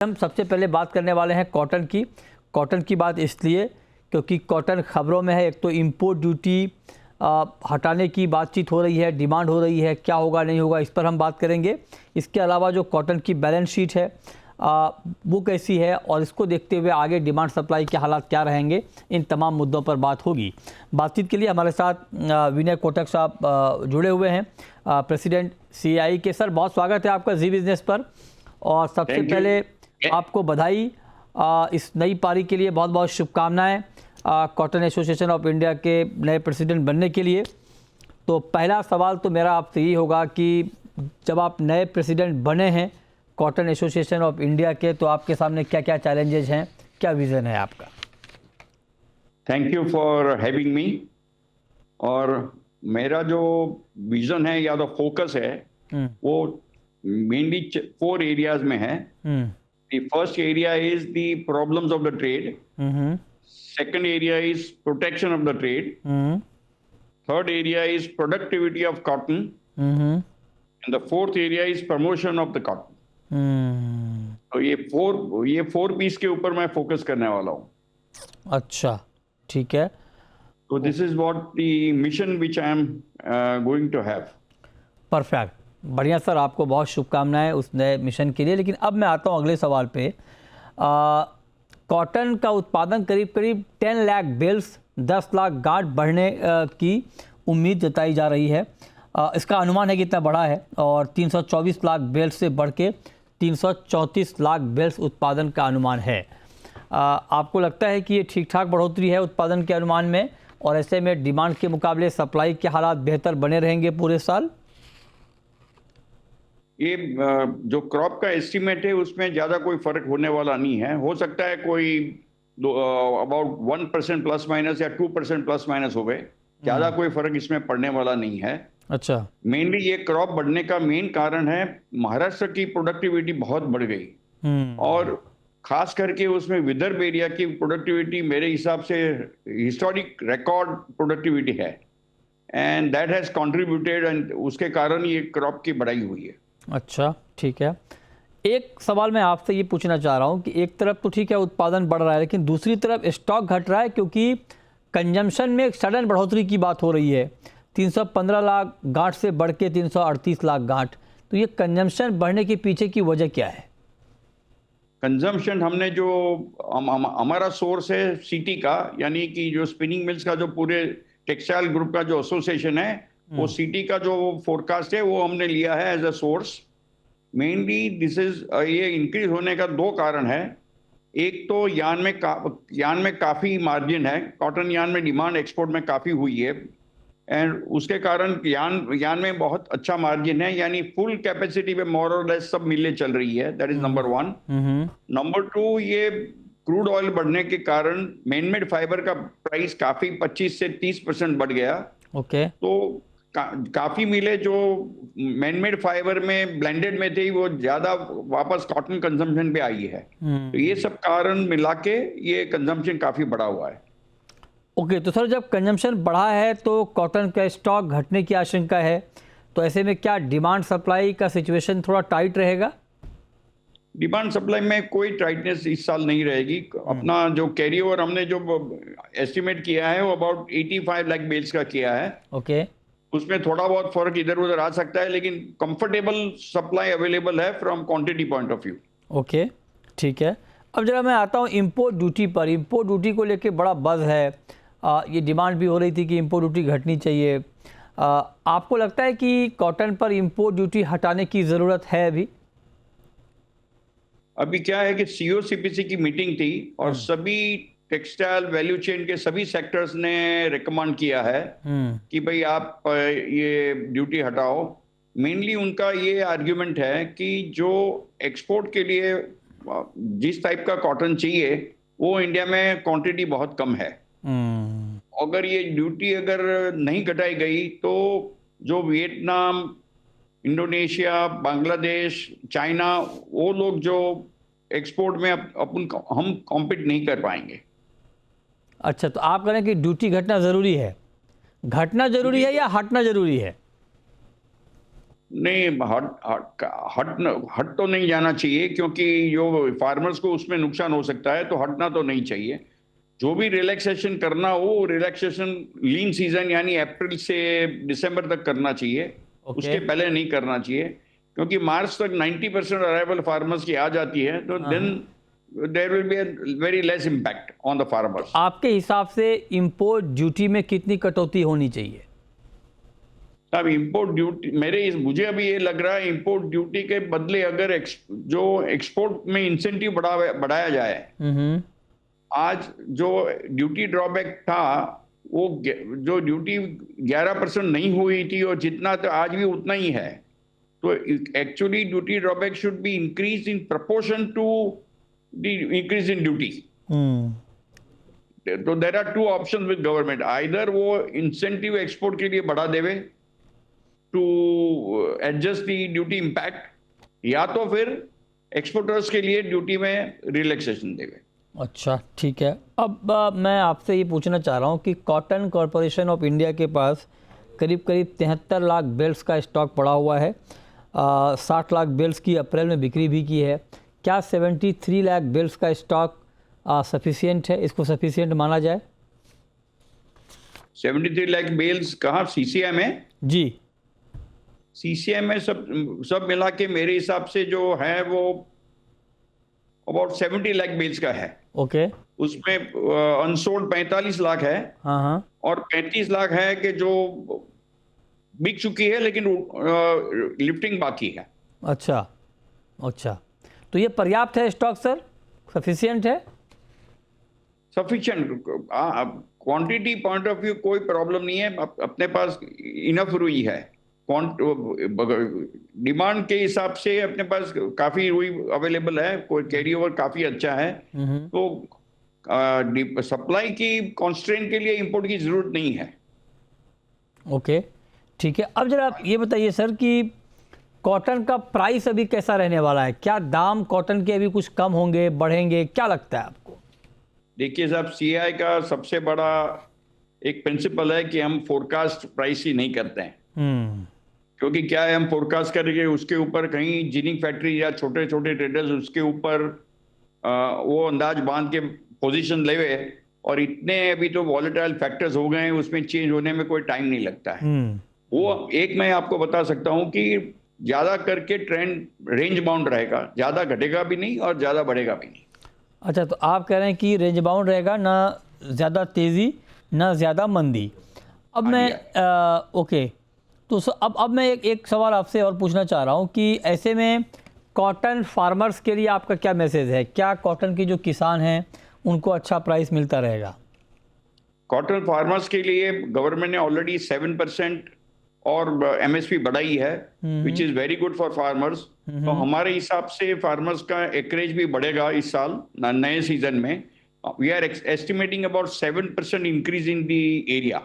हम सबसे पहले बात करने वाले हैं कॉटन की। कॉटन की बात इसलिए क्योंकि कॉटन खबरों में है। एक तो इम्पोर्ट ड्यूटी हटाने की बातचीत हो रही है, डिमांड हो रही है, क्या होगा नहीं होगा इस पर हम बात करेंगे। इसके अलावा जो कॉटन की बैलेंस शीट है वो कैसी है और इसको देखते हुए आगे डिमांड सप्लाई के हालात क्या रहेंगे, इन तमाम मुद्दों पर बात होगी। बातचीत के लिए हमारे साथ विनय कोटक साहब जुड़े हुए हैं, प्रेसिडेंट CAI के। सर बहुत स्वागत है आपका जी बिजनेस पर। और सबसे पहले आपको बधाई इस नई पारी के लिए, बहुत बहुत शुभकामनाएं कॉटन एसोसिएशन ऑफ इंडिया के नए प्रेसिडेंट बनने के लिए। तो पहला सवाल तो मेरा आपसे यही होगा कि जब आप नए प्रेसिडेंट बने हैं कॉटन एसोसिएशन ऑफ इंडिया के, तो आपके सामने क्या क्या चैलेंजेस हैं, क्या विज़न है आपका? Thank you for having me. और मेरा जो विजन है या तो फोकस है वो मेनली 4 एरियाज में है। The first area is the problems of the trade. Second area is protection of the trade. Third area is productivity of cotton. And the fourth area is promotion of the cotton. तो ये 4 piece के ऊपर मैं focus करने वाला हूँ। अच्छा, ठीक है। तो this is what the mission which I am going to have. Perfect, बढ़िया सर, आपको बहुत शुभकामनाएं उस नए मिशन के लिए। लेकिन अब मैं आता हूं अगले सवाल पे। कॉटन का उत्पादन करीब करीब 10 लाख बेल्स, 10 लाख गांठ बढ़ने की उम्मीद जताई जा रही है। इसका अनुमान है कि इतना बड़ा है और 324 लाख बेल्स से बढ़ के 334 लाख बेल्स उत्पादन का अनुमान है। आपको लगता है कि ये ठीक ठाक बढ़ोतरी है उत्पादन के अनुमान में, और ऐसे में डिमांड के मुकाबले सप्लाई के हालात बेहतर बने रहेंगे पूरे साल? ये जो क्रॉप का एस्टीमेट है उसमें ज्यादा कोई फर्क होने वाला नहीं है। हो सकता है कोई अबाउट 1% प्लस माइनस या 2% प्लस माइनस हो गए, ज्यादा कोई फर्क इसमें पड़ने वाला नहीं है। अच्छा, मेनली ये क्रॉप बढ़ने का मेन कारण है महाराष्ट्र की प्रोडक्टिविटी बहुत बढ़ गई और खास करके उसमें विदर्भ एरिया की प्रोडक्टिविटी मेरे हिसाब से हिस्टोरिक रिकॉर्ड प्रोडक्टिविटी है, and that has contributed, and उसके कारण ये क्रॉप की बढ़ाई हुई है। अच्छा, ठीक है। एक सवाल मैं आपसे ये पूछना चाह रहा हूँ कि एक तरफ तो ठीक है उत्पादन बढ़ रहा है, लेकिन दूसरी तरफ स्टॉक घट रहा है क्योंकि कंजम्पशन में एक सडन बढ़ोतरी की बात हो रही है। 315 लाख गांठ से बढ़ के 338 लाख गांठ। तो ये कंजम्पशन बढ़ने के पीछे की वजह क्या है? कंजम्पशन हमने जो हमारा सोर्स है सिटी का, यानी कि जो स्पिनिंग मिल्स का जो पूरे टेक्सटाइल ग्रुप का जो एसोसिएशन है, वो सिटी का जो फोरकास्ट है वो हमने लिया है as a source. Mainly this is ये इंक्रीज होने का 2 कारण है। एक तो यान में काफी मार्जिन है, कॉटन यान में डिमांड एक्सपोर्ट में काफी हुई है, एंड उसके कारण यान में बहुत अच्छा मार्जिन है, यानी फुल कैपेसिटी पे मोर और लेस सब मिलें चल रही है। That is number 1। नंबर 2, ये क्रूड ऑयल बढ़ने के कारण मैनमेड फाइबर का प्राइस काफी 25 से 30% बढ़ गया। ओके। तो काफी मिले जो मैनमेड फाइबर में ब्लेंडेड में थे वो ज्यादा वापस कॉटन कंजम्पशन पे आई है। तो ये सब कारण मिला के ये कंजम्पशन काफी बढ़ा हुआ है। ओके, तो सर जब कंजम्पशन बढ़ा है तो कॉटन का स्टॉक घटने की आशंका है, तो ऐसे में क्या डिमांड सप्लाई का सिचुएशन थोड़ा टाइट रहेगा? डिमांड सप्लाई में कोई टाइटनेस इस साल नहीं रहेगी। अपना जो कैरी ओवर हमने जो एस्टिमेट किया है वो अबाउट 85 लाख बेल्स का किया है। ओके। उसमें थोड़ा बहुत फर्क इधर उधर आ सकता है, लेकिन कंफर्टेबल सप्लाई अवेलेबल है from quantity point of view. Okay, ठीक है। अब जरा मैं आता हूँ इंपोर्ट ड्यूटी पर। इंपोर्ट ड्यूटी को लेके बड़ा बज़ है। ये डिमांड भी हो रही थी कि इंपोर्ट ड्यूटी घटनी चाहिए। आपको लगता है कि कॉटन पर इंपोर्ट ड्यूटी हटाने की ज़रूरत है अभी क्या है कि COCPC की मीटिंग थी और सभी टेक्सटाइल वैल्यू चेन के सभी सेक्टर्स ने रिकमेंड किया है कि भाई आप ये ड्यूटी हटाओ। मेनली उनका ये आर्ग्यूमेंट है कि जो एक्सपोर्ट के लिए जिस टाइप का कॉटन चाहिए वो इंडिया में क्वांटिटी बहुत कम है। अगर ये ड्यूटी अगर नहीं घटाई गई तो जो वियतनाम, इंडोनेशिया, बांग्लादेश, चाइना, वो लोग जो एक्सपोर्ट में हम कॉम्पीट नहीं कर पाएंगे। अच्छा, तो आप कह रहे हैं कि ड्यूटी घटना ज़रूरी है। घटना ज़रूरी है या हटना ज़रूरी है? नहीं, हट तो नहीं जाना चाहिए, क्योंकि जो फार्मर्स को उसमें नुकसान हो सकता है, तो हटना तो नहीं चाहिए। जो भी रिलैक्सेशन करना हो, रिलैक्सेशन लीन सीजन यानी अप्रैल से दिसंबर तक करना चाहिए, ओके। उसके पहले नहीं करना चाहिए, क्योंकि मार्च तक 90% अराइवल फार्मर्स की आ जाती है, तो हाँ देन हाँ। There will be a very less impact on the तो फार्मर्स। आपके हिसाब से इंपोर्ट ड्यूटी में कितनी कटौती होनी चाहिए? अब इंपोर्ट ड्यूटी मुझे अभी ये लग रहा है, इंपोर्ट ड्यूटी के बदले अगर जो एक्सपोर्ट में इंसेंटिव बढ़ाया जाए। हम्म। आज जो ड्यूटी ड्रॉबैक था, वो जो ड्यूटी 11% नहीं हुई थी, और जितना तो आज भी उतना ही है, तो actually duty drawback should be increase in proportion to the increase in duty. Hmm. तो there are two option with government, either वो इंसेंटिव एक्सपोर्ट के लिए बढ़ा देवे to adjust the duty impact, या तो फिर एक्सपोर्टर्स के लिए ड्यूटी में रिलैक्सेशन देवे। अच्छा, ठीक है। अब मैं आपसे ये पूछना चाह रहा हूँ कि कॉटन कॉरपोरेशन ऑफ इंडिया के पास करीब करीब 73 लाख बेल्स का स्टॉक पड़ा हुआ है। 60 लाख बेल्स की अप्रैल में बिक्री भी की है। क्या 73 लाख बेल्स का स्टॉक सफिशिएंट है? इसको सफिशिएंट माना जाए? 73 लाख बेल्स कहाँ, सीसीआई में? जी। सीसीआई में सब मिला के मेरे हिसाब से जो है वो अबाउट 70 लाख बेल्स का है। ओके। उसमें अनसोल्ड 45 लाख है, हाँ हाँ। और 35 लाख है कि जो बिक चुकी है, लेकिन लिफ्टिंग बाकी है। अच्छा अच्छा, तो ये पर्याप्त है स्टॉक सर? सफिशिएंट है? Sufficient, quantity point of view कोई प्रॉब्लम नहीं है, अपने पास इनफ रुई है। डिमांड के हिसाब से अपने पास काफी रुई अवेलेबल है, कोई कैरी ओवर काफी अच्छा है, तो सप्लाई की कॉन्स्ट्रेंट के लिए इंपोर्ट की जरूरत नहीं है। ओके, ठीक है। अब जरा आप ये बताइए सर कि कॉटन का प्राइस अभी कैसा रहने वाला है? क्या दाम कॉटन के अभी कुछ कम होंगे, बढ़ेंगे, क्या लगता है आपको? देखिए साहब, सीआई का सबसे बड़ा एक प्रिंसिपल है कि हम फोरकास्ट प्राइस ही नहीं करते हैं। क्योंकि क्या है, हम फोरकास्ट करेंगे, उसके ऊपर कहीं जिनिंग फैक्ट्री या छोटे छोटे ट्रेडर्स उसके ऊपर वो अंदाज बांध के पोजीशन ले हुए, और इतने अभी तो वॉलेटाइल फैक्टर्स हो गए हैं, उसमें चेंज होने में कोई टाइम नहीं लगता है। वो एक मैं आपको बता सकता हूं कि ज्यादा करके ट्रेंड रेंज बाउंड रहेगा, ज्यादा घटेगा भी नहीं और ज्यादा बढ़ेगा भी नहीं। अच्छा, तो आप कह रहे हैं कि रेंज बाउंड रहेगा, ना ज़्यादा तेज़ी ना ज़्यादा मंदी। अब मैं ओके, तो अब मैं एक सवाल आपसे और पूछना चाह रहा हूँ कि ऐसे में कॉटन फार्मर्स के लिए आपका क्या मैसेज है? क्या कॉटन के जो किसान हैं उनको अच्छा प्राइस मिलता रहेगा? कॉटन फार्मर्स के लिए गवर्नमेंट ने ऑलरेडी 7% और एमएसपी बढ़ाई है, which is very good for farmers. तो हमारे हिसाब से फार्मर्स का एकरेज भी बढ़ेगा इस साल नए सीजन में। We are estimating about 7% increase in the area.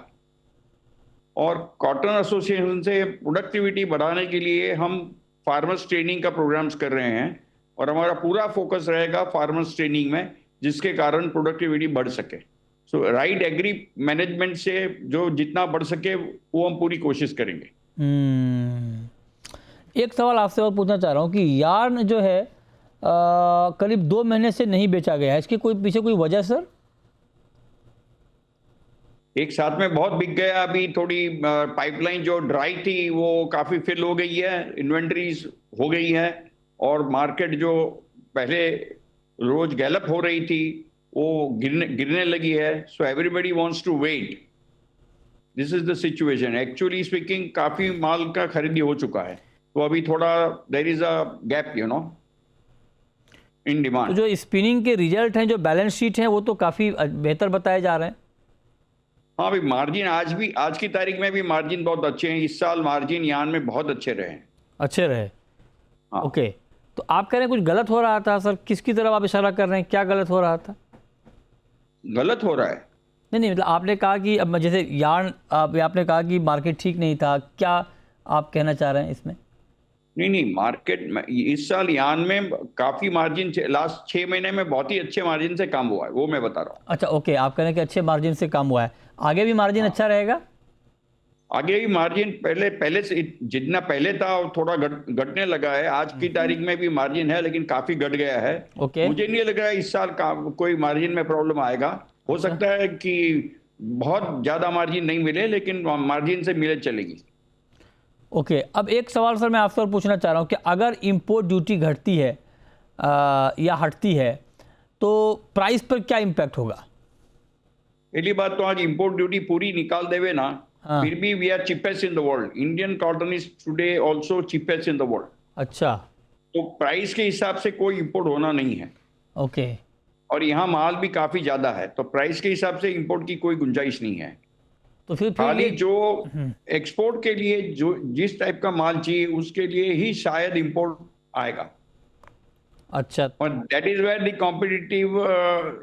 और कॉटन एसोसिएशन से प्रोडक्टिविटी बढ़ाने के लिए हम फार्मर्स ट्रेनिंग का प्रोग्राम्स कर रहे हैं, और हमारा पूरा फोकस रहेगा फार्मर्स ट्रेनिंग में, जिसके कारण प्रोडक्टिविटी बढ़ सके। सो राइट एग्री मैनेजमेंट से जो जितना बढ़ सके वो हम पूरी कोशिश करेंगे। एक सवाल आपसे और पूछना चाह रहा हूँ कि यार्न जो है करीब 2 महीने से नहीं बेचा गया है, इसकी कोई पीछे कोई वजह सर? एक साथ में बहुत बिक गया, अभी थोड़ी पाइपलाइन जो ड्राई थी वो काफी फिल हो गई है, इन्वेंट्रीज हो गई है, और मार्केट जो पहले रोज गैलप हो रही थी वो गिरने लगी है। So everybody wants to wait, this is the situation. Actually speaking काफी माल का खरीदी हो चुका है, तो अभी थोड़ा there is a gap in demand. तो जो स्पिनिंग के रिजल्ट हैं, जो बैलेंस शीट हैं, वो तो काफ़ी बेहतर बताए जा रहे हैं। हाँ भाई, मार्जिन आज की तारीख में भी मार्जिन बहुत अच्छे हैं। इस साल मार्जिन यार्न में बहुत अच्छे रहे। अच्छे रहे। हाँ। ओके, तो आप कह रहे हैं कुछ गलत हो रहा था सर? किसकी तरफ आप इशारा कर रहे हैं? क्या गलत हो रहा था? गलत हो रहा है? नहीं, मतलब आपने कहा कि अब जैसे यार्न, आपने कहा कि मार्केट ठीक नहीं था, क्या आप कहना चाह रहे हैं इसमें? नहीं, मार्केट में इस साल यार्न में काफी मार्जिन, लास्ट 6 महीने में बहुत ही अच्छे मार्जिन से काम हुआ है, वो मैं बता रहा हूँ। अच्छा, ओके, आप कह रहे हैं कि अच्छे मार्जिन से काम हुआ है, आगे भी मार्जिन अच्छा रहेगा? आगे ही मार्जिन पहले से जितना पहले था वो थोड़ा घटने लगा है। आज की तारीख में भी मार्जिन है लेकिन काफी घट गया है। ओके। मुझे नहीं लग रहा है इस साल का कोई मार्जिन में प्रॉब्लम आएगा। हो सकता है कि बहुत ज्यादा मार्जिन नहीं मिले लेकिन मार्जिन से मिले चलेगी। ओके, अब एक सवाल सर मैं आपसे और पूछना चाह रहा हूँ कि अगर इंपोर्ट ड्यूटी घटती है या हटती है तो प्राइस पर क्या इम्पैक्ट होगा? पहली बात तो आज इंपोर्ट ड्यूटी पूरी निकाल देवे ना, हाँ। फिर भी we are cheapest in the world. Indian cotton is today also cheapest in the world. अच्छा। तो प्राइस के हिसाब से कोई इंपोर्ट होना नहीं है ओके। और यहाँ माल भी काफी ज्यादा है, तो प्राइस के हिसाब से इंपोर्ट की कोई गुंजाइश नहीं है। तो फिर खाली ये जो एक्सपोर्ट के लिए जो जिस टाइप का माल चाहिए उसके लिए ही शायद इंपोर्ट आएगा। अच्छा। और that is where the competitive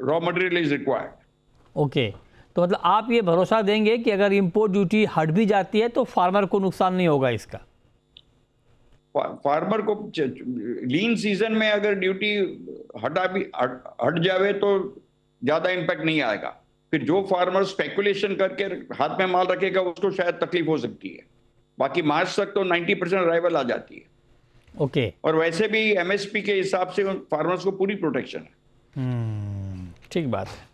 raw material is required. Okay, तो मतलब आप ये भरोसा देंगे कि अगर इंपोर्ट ड्यूटी हट भी जाती है तो फार्मर को नुकसान नहीं होगा इसका? फार्मर को लीन सीजन में अगर ड्यूटी हट जावे तो ज्यादा इम्पैक्ट नहीं आएगा। फिर जो फार्मर स्पेकुलेशन करके हाथ में माल रखेगा उसको शायद तकलीफ हो सकती है। बाकी मार्च तक तो 90% अराइवल आ जाती है। ओके। और वैसे भी एमएसपी के हिसाब से फार्मर्स को पूरी प्रोटेक्शन है। ठीक बात है।